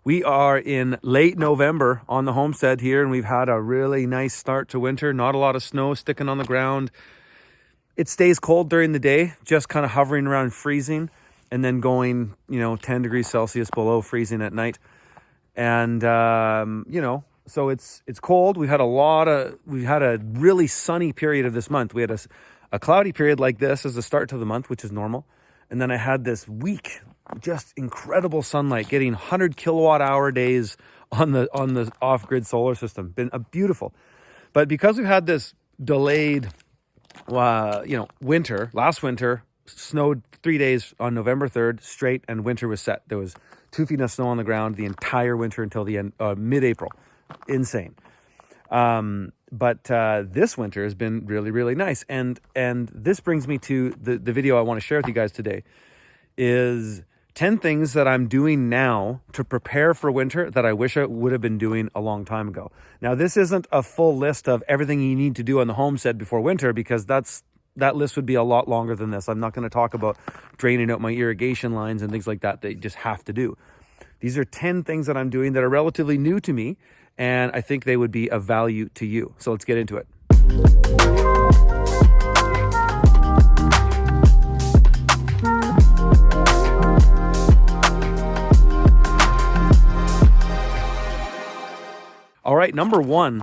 We are in late November on the homestead here, and we've had a really nice start to winter. Not a lot of snow sticking on the ground. It stays cold during the day, just kind of hovering around freezing, and then going, 10 degrees Celsius below freezing at night. And, so it's cold. We had a really sunny period of this month. We had a cloudy period like this as the start to the month, which is normal. And then I had this week, just incredible sunlight, getting 100 kilowatt hour days on the off-grid solar system. Been a beautiful. But because we've had this delayed, winter, last winter, snowed 3 days on November 3rd straight, and winter was set. There was 2 feet of snow on the ground the entire winter until the end, mid-April. Insane. But this winter has been really, really nice. And this brings me to the video I want to share with you guys today is 10 things that I'm doing now to prepare for winter that I wish I would have been doing a long time ago. Now, this isn't a full list of everything you need to do on the homestead before winter, because that list would be a lot longer than this. I'm not going to talk about draining out my irrigation lines and things like that you just have to do. These are 10 things that I'm doing that are relatively new to me, and I think they would be of value to you. So let's get into it. All right, number one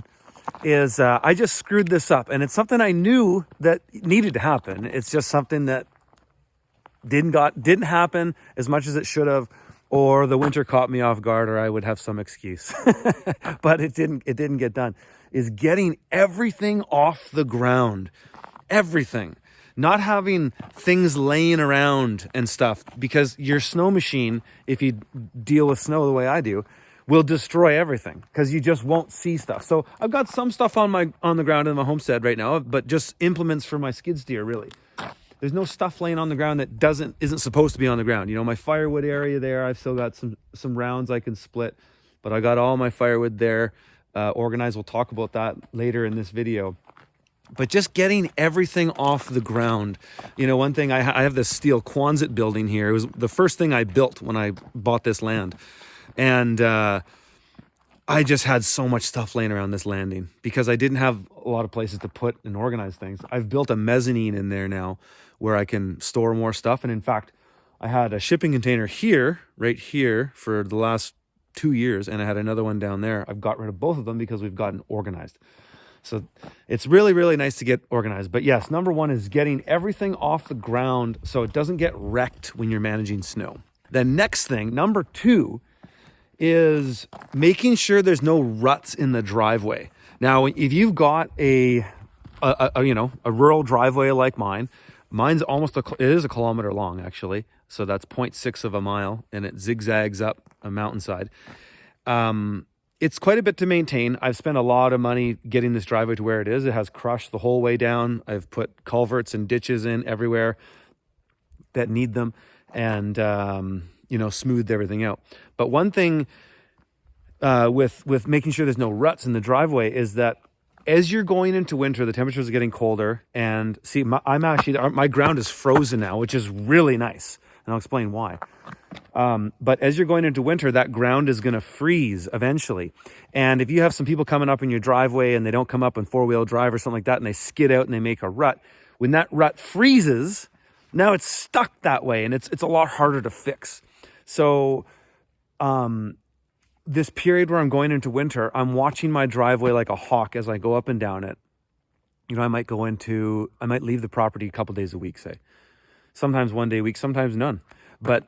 is I just screwed this up, and it's something I knew that needed to happen. It's just something that didn't happen as much as it should have, or the winter caught me off guard, or I would have some excuse. But it didn't get done. Is getting everything off the ground. Everything. Not having things laying around and stuff, because your snow machine, if you deal with snow the way I do, will destroy everything because you just won't see stuff. So I've got some stuff on the ground in my homestead right now, but just implements for my skid steer, really. There's no stuff laying on the ground that isn't supposed to be on the ground. My firewood area there, I've still got some rounds I can split, but I got all my firewood there organized. We'll talk about that later in this video. But just getting everything off the ground. One thing, I have this steel Quonset building here. It was the first thing I built when I bought this land. And I just had so much stuff laying around this landing because I didn't have a lot of places to put and organize things. I've built a mezzanine in there now where I can store more stuff. And in fact, I had a shipping container right here for the last 2 years. And I had another one down there. I've got rid of both of them because we've gotten organized. So it's really, really nice to get organized. But yes, number one is getting everything off the ground so it doesn't get wrecked when you're managing snow. The next thing, number two, is making sure there's no ruts in the driveway. Now, if you've got a rural driveway like mine's it is a kilometer long actually. So that's 0.6 of a mile, and it zigzags up a mountainside. It's quite a bit to maintain. I've spent a lot of money getting this driveway to where it is. It has crushed the whole way down. I've put culverts and ditches in everywhere that need them, and smoothed everything out. But one thing with making sure there's no ruts in the driveway is that as you're going into winter, the temperatures are getting colder, and see, my ground is frozen now, which is really nice, and I'll explain why. But as you're going into winter, that ground is going to freeze eventually. And if you have some people coming up in your driveway and they don't come up in 4-wheel drive or something like that, and they skid out and they make a rut, when that rut freezes, now it's stuck that way, and it's a lot harder to fix. So this period where I'm going into winter, I'm watching my driveway like a hawk as I go up and down it. I might leave the property a couple days a week, say. Sometimes one day a week, sometimes none. But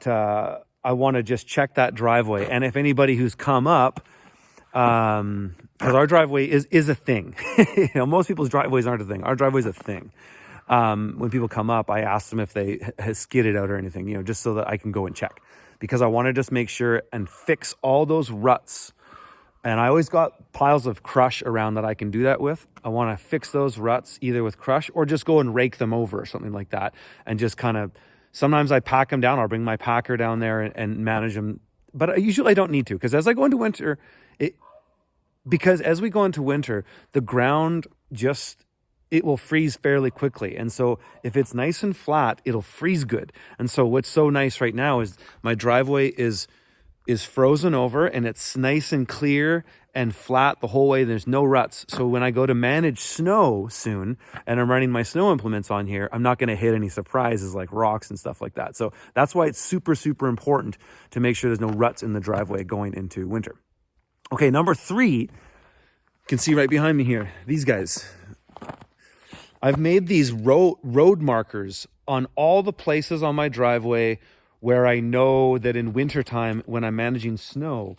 I want to just check that driveway. And if anybody who's come up, because our driveway is a thing. Most people's driveways aren't a thing. Our driveway's a thing. When people come up, I ask them if they has skidded out or anything, just so that I can go and check, because I want to just make sure and fix all those ruts. And I always got piles of crush around that I can do that with. I want to fix those ruts either with crush or just go and rake them over or something like that. And just kind of, sometimes I pack them down. I'll bring my packer down there and manage them. But usually I don't need to, because as I go into winter, as we go into winter, the ground it will freeze fairly quickly. And so if it's nice and flat, it'll freeze good. And so what's so nice right now is my driveway is is frozen over and it's nice and clear and flat the whole way. There's no ruts. So when I go to manage snow soon and I'm running my snow implements on here, I'm not going to hit any surprises like rocks and stuff like that. So that's why it's super, super important to make sure there's no ruts in the driveway going into winter. Okay, number 3, you can see right behind me here, these guys. I've made these road markers on all the places on my driveway where I know that in wintertime, when I'm managing snow,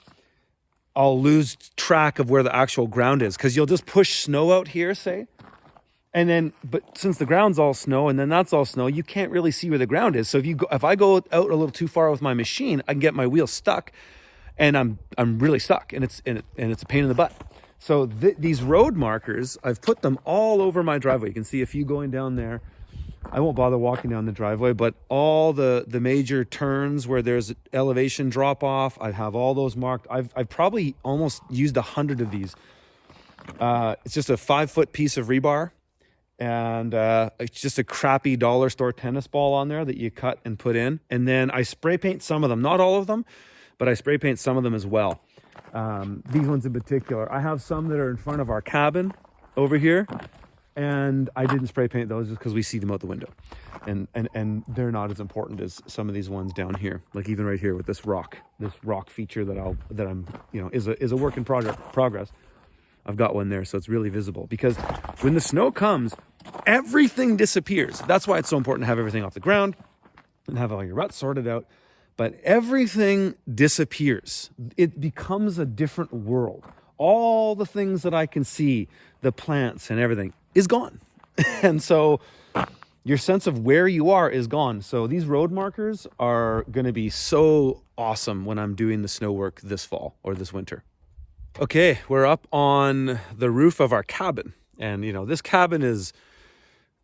I'll lose track of where the actual ground is, because you'll just push snow out here, say, and then, but since the ground's all snow and then that's all snow, you can't really see where the ground is. So if I go out a little too far with my machine, I can get my wheel stuck, and I'm really stuck, and it's a pain in the butt. So these road markers, I've put them all over my driveway. You can see a few going down there. I won't bother walking down the driveway, but all the major turns where there's elevation drop off, I have all those marked. I've probably almost used 100 of these. It's just a 5-foot piece of rebar, and it's just a crappy dollar store tennis ball on there that you cut and put in. And then I spray paint some of them, not all of them, but I spray paint some of them as well. These ones in particular. I have some that are in front of our cabin over here, and I didn't spray paint those just because we see them out the window, and they're not as important as some of these ones down here, like even right here with this rock feature that I'm is a work in progress. I've got one there, so it's really visible, because when the snow comes, everything disappears. That's why it's so important to have everything off the ground and have all your ruts sorted out. But everything disappears. It becomes a different world. All the things that I can see, the plants and everything, is gone. And so your sense of where you are is gone. So these road markers are going to be so awesome when I'm doing the snow work this fall or this winter. Okay, we're up on the roof of our cabin. And, this cabin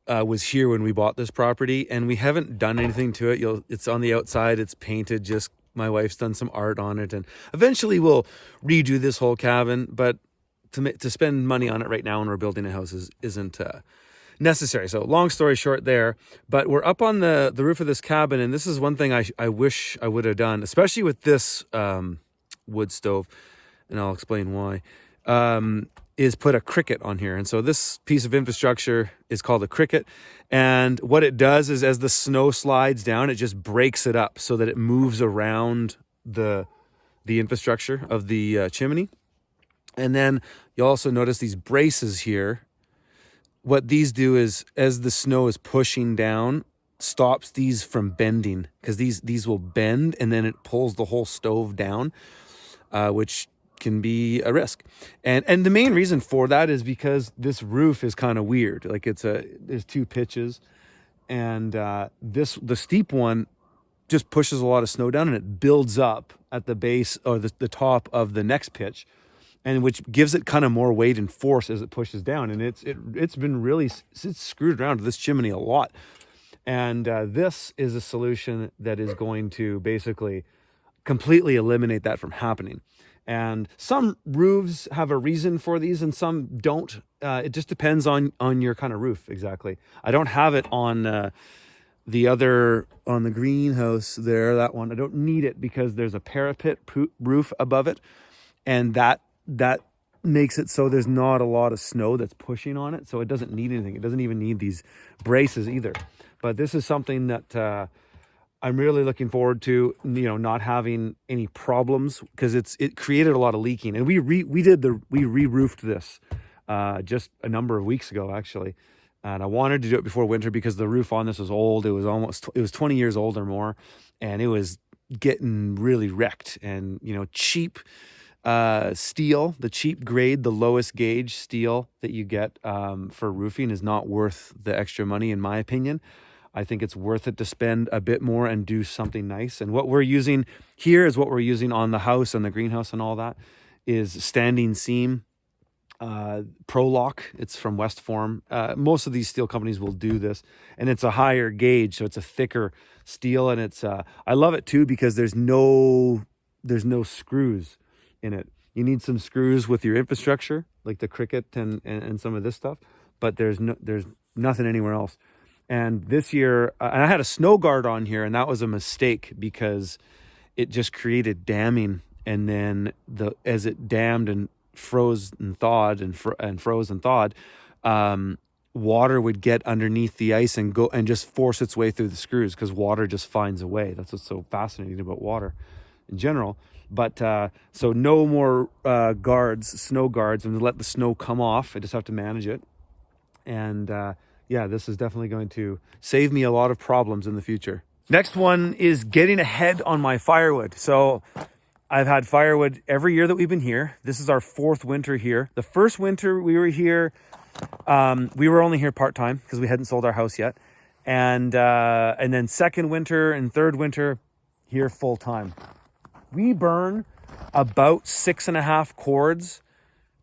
was here when we bought this property, and we haven't done anything to it. It's on the outside, it's painted, just my wife's done some art on it, and eventually we'll redo this whole cabin, but to spend money on it right now when we're building a house isn't necessary. So long story short there, but we're up on the roof of this cabin, and this is one thing I wish I would have done, especially with this wood stove, and I'll explain why. Is put a cricket on here. And so this piece of infrastructure is called a cricket. And what it does is, as the snow slides down, it just breaks it up so that it moves around the infrastructure of the chimney. And then you'll also notice these braces here. What these do is, as the snow is pushing down, stops these from bending, because these will bend, and then it pulls the whole stove down, which can be a risk. And the main reason for that is because this roof is kind of weird. Like there's 2 pitches, and the steep one just pushes a lot of snow down, and it builds up at the base or the top of the next pitch, and which gives it kind of more weight and force as it pushes down. And it's been really, it's screwed around to this chimney a lot. And this is a solution that is going to basically completely eliminate that from happening. And some roofs have a reason for these and some don't. It just depends on your kind of roof, exactly. I don't have it on on the greenhouse there, that one. I don't need it because there's a parapet roof above it. And that makes it so there's not a lot of snow that's pushing on it. So it doesn't need anything. It doesn't even need these braces either. But this is something that I'm really looking forward to, not having any problems, because it created a lot of leaking. And we re-roofed this just a number of weeks ago, actually. And I wanted to do it before winter because the roof on this was old. It was 20 years old or more, and it was getting really wrecked. And cheap steel, the cheap grade, the lowest gauge steel that you get for roofing is not worth the extra money, in my opinion. I think it's worth it to spend a bit more and do something nice. And what we're using here is what we're using on the house and the greenhouse and all that is standing seam Prolock. It's from West Form. Most of these steel companies will do this, and it's a higher gauge, so it's a thicker steel. And it's I love it too because there's no screws in it. You need some screws with your infrastructure, like the cricket and some of this stuff, but there's nothing anywhere else. And this year, and I had a snow guard on here, and that was a mistake because it just created damming and then as it dammed and froze and thawed and froze and thawed, water would get underneath the ice and go and just force its way through the screws, because water just finds a way. That's what's so fascinating about water in general. But so no more snow guards, and let the snow come off. I just have to manage it. And yeah, this is definitely going to save me a lot of problems in the future. Next one is getting ahead on my firewood. So I've had firewood every year that we've been here. This is our 4th winter here. The first winter we were here, we were only here part-time because we hadn't sold our house yet. And then second winter and third winter here full-time. We burn about 6.5 cords,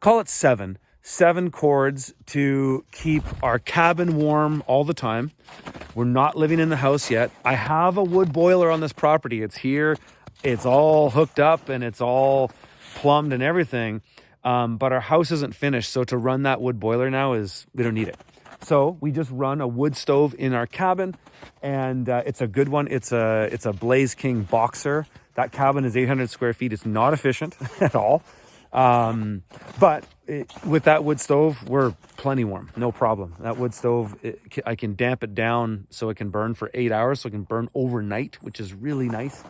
call it 7 cords to keep our cabin warm all the time. We're not living in the house yet. I have a wood boiler on this property. It's here. It's all hooked up and it's all plumbed and everything. But our house isn't finished. So to run that wood boiler now we don't need it. So we just run a wood stove in our cabin, and it's a good one. It's a Blaze King Boxer. That cabin is 800 square feet. It's not efficient at all. But with that wood stove, we're plenty warm. No problem. That wood stove, I can damp it down so it can burn for 8 hours. So it can burn overnight, which is really nice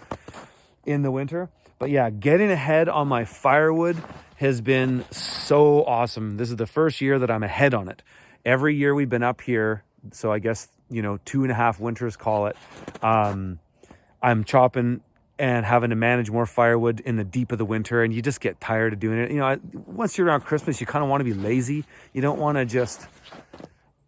in the winter. But yeah, getting ahead on my firewood has been so awesome. This is the first year that I'm ahead on it. Every year we've been up here, so I guess, 2.5 winters, call it. I'm chopping and having to manage more firewood in the deep of the winter, and you just get tired of doing it. Once you're around Christmas, you kind of want to be lazy. You don't want to just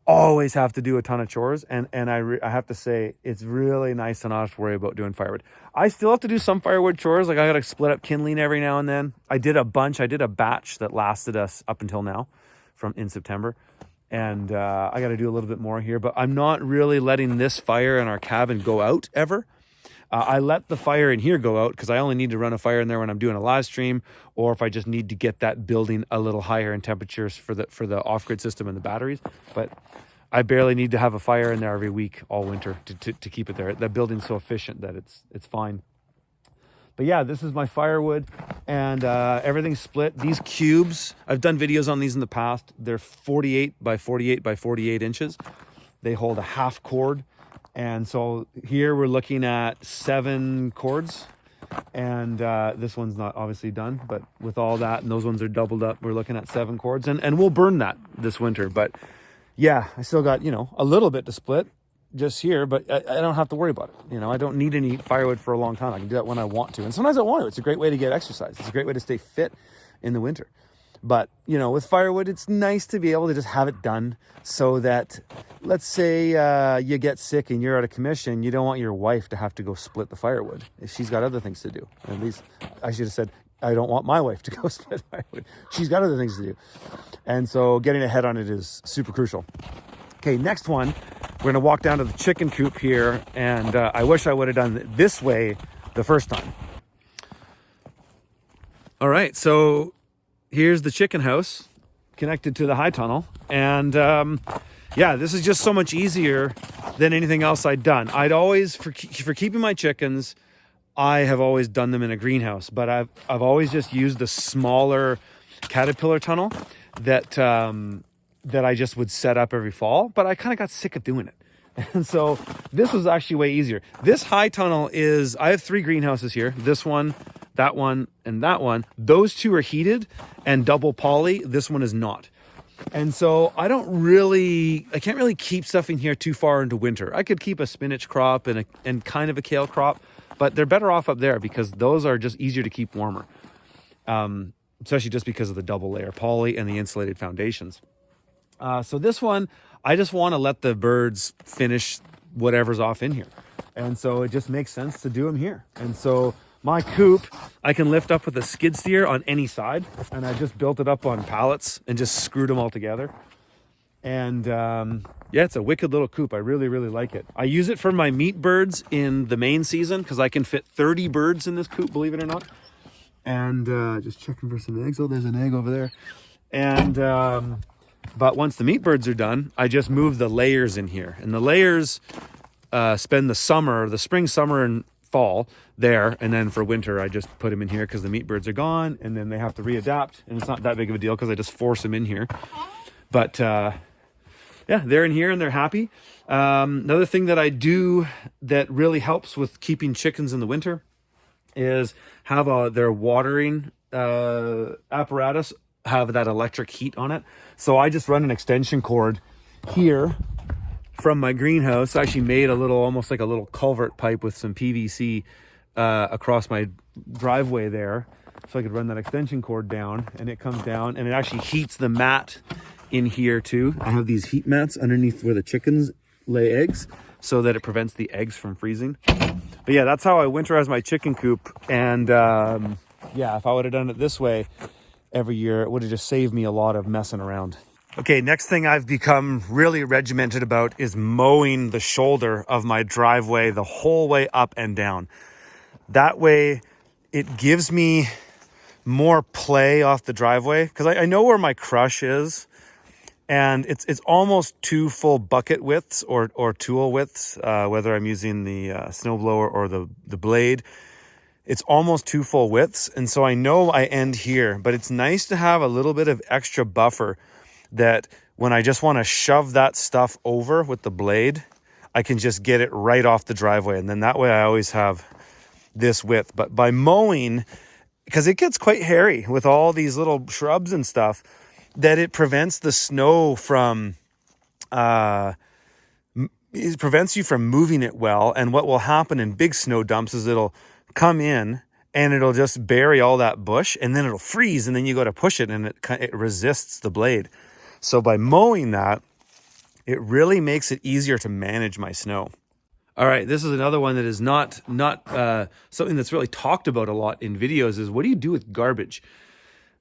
always have to do a ton of chores. And I have to say, it's really nice to not have to worry about doing firewood. I still have to do some firewood chores. Like I got to split up kindling every now and then. I did a batch that lasted us up until now in September. And I got to do a little bit more here, but I'm not really letting this fire in our cabin go out ever. I let the fire in here go out because I only need to run a fire in there when I'm doing a live stream, or if I just need to get that building a little higher in temperatures for the off-grid system and the batteries. But I barely need to have a fire in there every week all winter to keep it there. The building's so efficient that it's fine. But yeah, this is my firewood, and everything's split. These cubes, I've done videos on these in the past. They're 48 by 48 by 48 inches. They hold a half cord. And so here we're looking at 7 cords, and this one's not obviously done, but with all that, and those ones are doubled up, we're looking at 7 cords, and we'll burn that this winter. But yeah, I still got, a little bit to split just here, but I don't have to worry about it. I don't need any firewood for a long time. I can do that when I want to. And sometimes I want to. It's a great way to get exercise. It's a great way to stay fit in the winter. But, with firewood, it's nice to be able to just have it done so that, let's say you get sick and you're out of commission, you don't want your wife to have to go split the firewood if she's got other things to do. At least I should have said, I don't want my wife to go split firewood. She's got other things to do. And so getting ahead on it is super crucial. Okay, next one, we're going to walk down to the chicken coop here, and I wish I would have done it this way the first time. All right, so here's the chicken house connected to the high tunnel. And yeah, this is just so much easier than anything else I'd done. I'd always, for keeping my chickens, I have always done them in a greenhouse, but I've always just used the smaller caterpillar tunnel that I just would set up every fall, but I kind of got sick of doing it. And so this was actually way easier. This high tunnel I have 3 greenhouses here. This one, that one, and that one. Those 2 are heated and double poly. This one is not. And so I can't really keep stuff in here too far into winter. I could keep a spinach crop and kind of a kale crop, but they're better off up there because those are just easier to keep warmer. Especially just because of the double layer poly and the insulated foundations. So this one, I just want to let the birds finish whatever's off in here. And so it just makes sense to do them here. And so my coop, I can lift up with a skid steer on any side. And I just built it up on pallets and just screwed them all together. And yeah, it's a wicked little coop. I really, really like it. I use it for my meat birds in the main season because I can fit 30 birds in this coop, believe it or not. And just checking for some eggs. Oh, there's an egg over there. And but once the meat birds are done, I just move the layers in here. And the layers spend the spring, summer, and fall there. And then for winter, I just put them in here because the meat birds are gone, and then they have to readapt. And it's not that big of a deal because I just force them in here. But yeah, they're in here and they're happy. Another thing that I do that really helps with keeping chickens in the winter is have their watering apparatus have that electric heat on it. So I just run an extension cord here from my greenhouse. I actually made almost like a little culvert pipe with some PVC across my driveway there, so I could run that extension cord down, and it comes down and it actually heats the mat in here too. I have these heat mats underneath where the chickens lay eggs so that it prevents the eggs from freezing. But yeah, that's how I winterize my chicken coop. And yeah, if I would have done it this way every year, it would have just saved me a lot of messing around. Okay, next thing I've become really regimented about is mowing the shoulder of my driveway the whole way up and down. That way it gives me more play off the driveway, because I know where my crush is, and it's almost 2 full bucket widths or tool widths, whether I'm using the snowblower or the blade. It's almost 2 full widths, and so I know I end here, but it's nice to have a little bit of extra buffer that when I just want to shove that stuff over with the blade, I can just get it right off the driveway. And then that way I always have this width. But by mowing, because it gets quite hairy with all these little shrubs and stuff, that it prevents the snow from, it prevents you from moving it well. And what will happen in big snow dumps is it'll come in and it'll just bury all that bush, and then it'll freeze, and then you go to push it and it resists the blade. So by mowing that, it really makes it easier to manage my snow. All right, this is another one that is not something that's really talked about a lot in videos, is what do you do with garbage?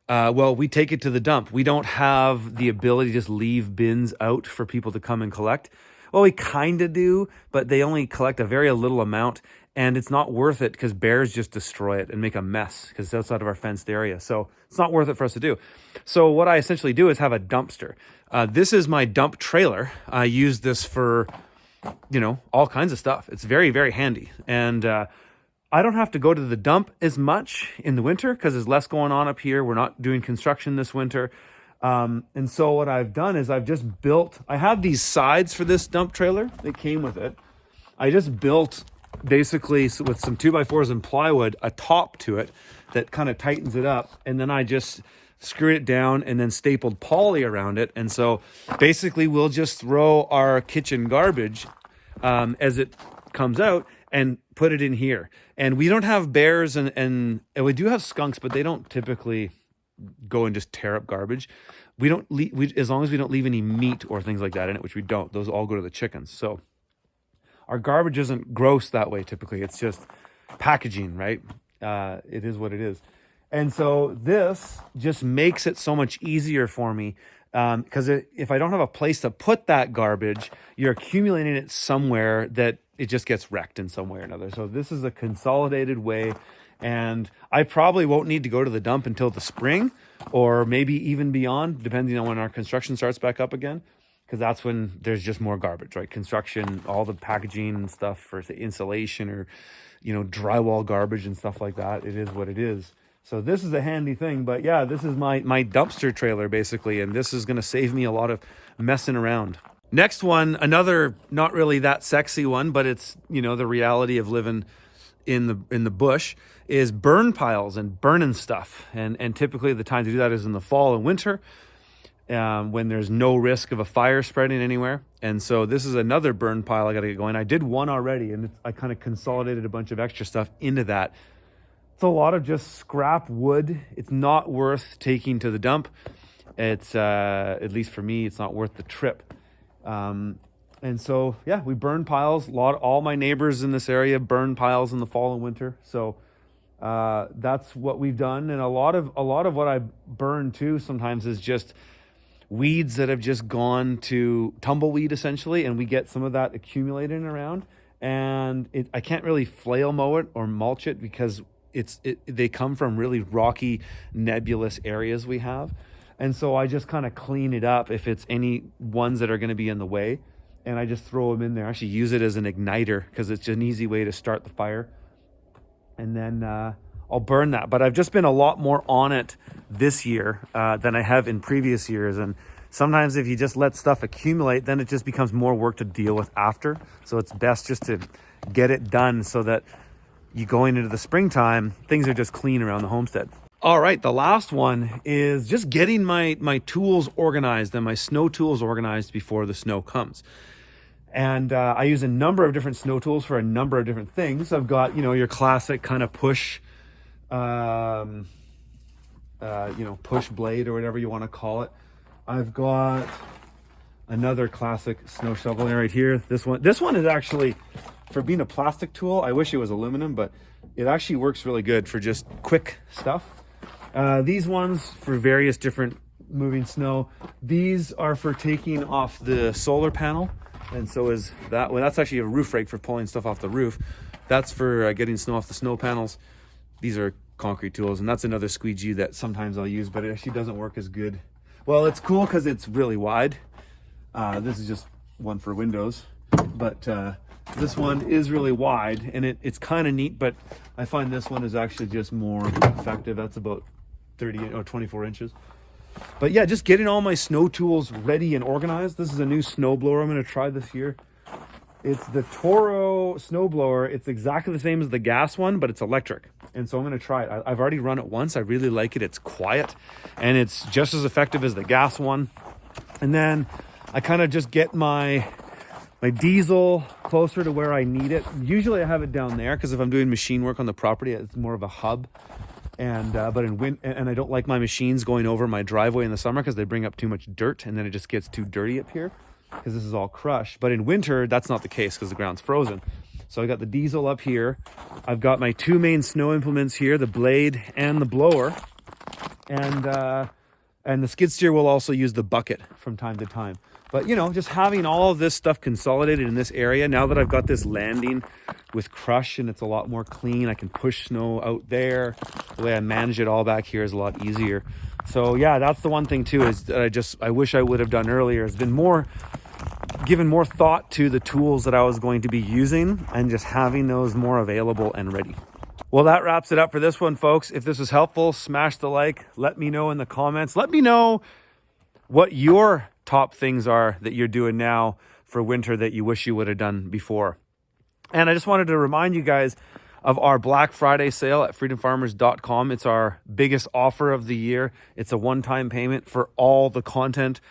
Well, we take it to the dump. We don't have the ability to just leave bins out for people to come and collect. Well, we kind of do, but they only collect a very little amount, and it's not worth it because bears just destroy it and make a mess because it's outside of our fenced area. So it's not worth it for us to do. So what I essentially do is have a dumpster. This is my dump trailer. I use this for, all kinds of stuff. It's very, very handy. And I don't have to go to the dump as much in the winter because there's less going on up here. We're not doing construction this winter. And so what I've done is I have these sides for this dump trailer that came with it. I just built basically with some 2x4s and plywood, a top to it that kind of tightens it up. And then I just screwed it down and then stapled poly around it. And so basically we'll just throw our kitchen garbage as it comes out and put it in here. And we don't have bears and we do have skunks, but they don't typically go and just tear up garbage. We don't leave, as long as we don't leave any meat or things like that in it, which we don't, those all go to the chickens. So our garbage isn't gross that way typically. It's just packaging, right? It is what it is. And so this just makes it so much easier for me, because if I don't have a place to put that garbage, you're accumulating it somewhere that it just gets wrecked in some way or another. So this is a consolidated way, and I probably won't need to go to the dump until the spring, or maybe even beyond, depending on when our construction starts back up again, because that's when there's just more garbage, right? Construction, all the packaging and stuff for the insulation or, drywall garbage and stuff like that. It is what it is. So this is a handy thing, but yeah, this is my dumpster trailer basically, and this is going to save me a lot of messing around. Next one, another not really that sexy one, but it's, the reality of living in the bush, is burn piles and burning stuff. And typically the time to do that is in the fall and winter, when there's no risk of a fire spreading anywhere. And so this is another burn pile I got to get going. I did one already, and I kind of consolidated a bunch of extra stuff into that. It's a lot of just scrap wood. It's not worth taking to the dump. It's, at least for me, it's not worth the trip. And so, yeah, we burn piles. All my neighbors in this area burn piles in the fall and winter. So that's what we've done. And a lot of what I burn too sometimes is just weeds that have just gone to tumbleweed essentially, and we get some of that accumulating around. And I can't really flail mow it or mulch it because they come from really rocky, nebulous areas we have. And so I just kind of clean it up if it's any ones that are going to be in the way, and I just throw them in there. I actually use it as an igniter because it's an easy way to start the fire. And then and then I'll burn that. But I've just been a lot more on it this year than I have in previous years. And sometimes if you just let stuff accumulate, then it just becomes more work to deal with after. So it's best just to get it done so that you going into the springtime, things are just clean around the homestead. All right, the last one is just getting my tools organized and my snow tools organized before the snow comes. And I use a number of different snow tools for a number of different things. I've got, your classic kind of push, push blade or whatever you want to call it. I've got another classic snow shovel right here. This one is actually, for being a plastic tool, I wish it was aluminum, but it actually works really good for just quick stuff. These ones for various different moving snow. These are for taking off the solar panel. And so is that one. That's actually a roof rake for pulling stuff off the roof. That's for getting snow off the snow panels. These are concrete tools, and that's another squeegee that sometimes I'll use, but it actually doesn't work as good. Well, it's cool because it's really wide. This is just one for windows, but this one is really wide, and it's kind of neat, but I find this one is actually just more effective. That's about 30 or 24 inches. But yeah, just getting all my snow tools ready and organized. This is a new snow blower I'm going to try this year. It's the Toro snow blower. It's exactly the same as the gas one, but it's electric. And so I'm going to try it. I've already run it once. I really like it. It's quiet and it's just as effective as the gas one. And then I kind of just get my diesel closer to where I need it. Usually I have it down there because if I'm doing machine work on the property, it's more of a hub. And I don't like my machines going over my driveway in the summer because they bring up too much dirt and then it just gets too dirty up here because this is all crushed. But in winter, that's not the case because the ground's frozen. So I got the diesel up here. I've got my two main snow implements here, the blade and the blower. And the skid steer will also use the bucket from time to time. But, just having all of this stuff consolidated in this area, now that I've got this landing with crush and it's a lot more clean, I can push snow out there. The way I manage it all back here is a lot easier. So yeah, that's the one thing too, is that I wish I would have done earlier. It's been given more thought to the tools that I was going to be using and just having those more available and ready. Well, that wraps it up for this one, folks. If this was helpful, smash the like. Let me know in the comments. Let me know what your top things are that you're doing now for winter that you wish you would have done before. And I just wanted to remind you guys of our Black Friday sale at freedomfarmers.com. It's our biggest offer of the year. It's a one-time payment for all the content,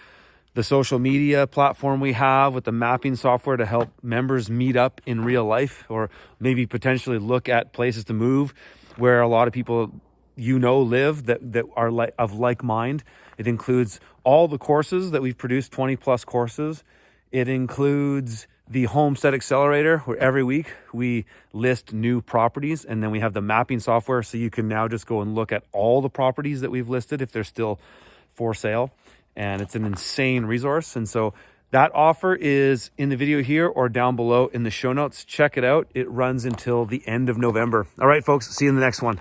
the social media platform we have with the mapping software to help members meet up in real life, or maybe potentially look at places to move where a lot of people live that are of like mind. It includes all the courses that we've produced, 20 plus courses. It includes the Homestead Accelerator, where every week we list new properties, and then we have the mapping software, so you can now just go and look at all the properties that we've listed if they're still for sale. And it's an insane resource. And so that offer is in the video here or down below in the show notes. Check it out. It runs until the end of November. All right, folks, see you in the next one.